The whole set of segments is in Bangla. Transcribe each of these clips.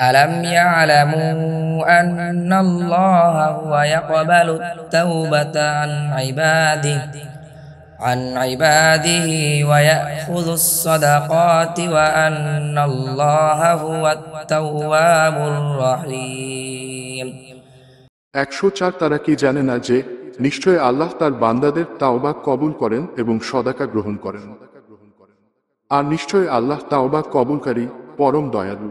ألم يعلموا أن الله هو يقبل التوبة عن عباده ويأخذ الصدقات وأن الله هو التواب الرحيم 104 তারা কি জানে না যে নিশ্চয় আল্লাহ তার বান্দাদের তাওবা কবুল করেন এবং সদাকা গ্রহণ করেন, আর নিশ্চয় আল্লাহ তাওবা কবুলকারী পরম দয়ালু।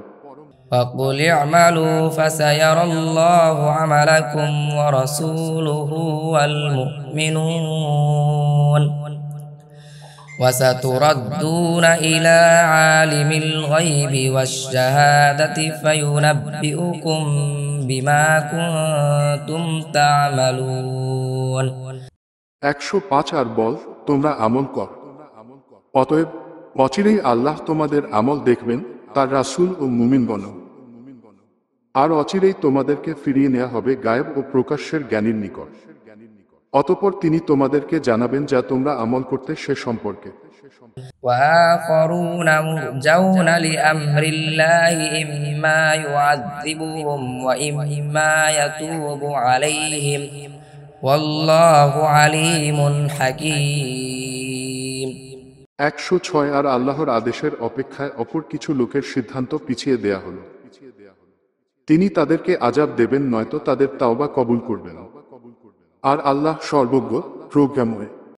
فقل اعملوا فسيرى الله عملكم ورسوله والمؤمنون وستردون إلى عالم الغيب والشهادة فينبئكم بما كنتم تعملون 105 আর বল, তোমরা আমল কর, অতএব অচিরেই আল্লাহ তোমাদের আমল দেখবেন, তার রাসূল ও মুমিনগণ, আর অচিরেই তোমাদেরকে ফিরিয়ে নেওয়া হবে গায়েব ও প্রকাশ্যের জ্ঞানীর নিকট। অতঃপর তিনি তোমাদেরকে জানাবেন যা তোমরা আমল করতে সে সম্পর্কে। وآخرون مرجون لأمر الله إما يعذبهم وإما يتوب عليهم والله عليم حكيم 106 আর আল্লাহর আদেশের অপেক্ষায় অপর কিছু লোকের সিদ্ধান্ত পিছিয়ে দেয়া হলো। তিনি তাদেরকে আযাব দেবেন নয়তো তাদের তাওবা কবুল করবেন, আর আল্লাহ সর্বজ্ঞ প্রজ্ঞাময়।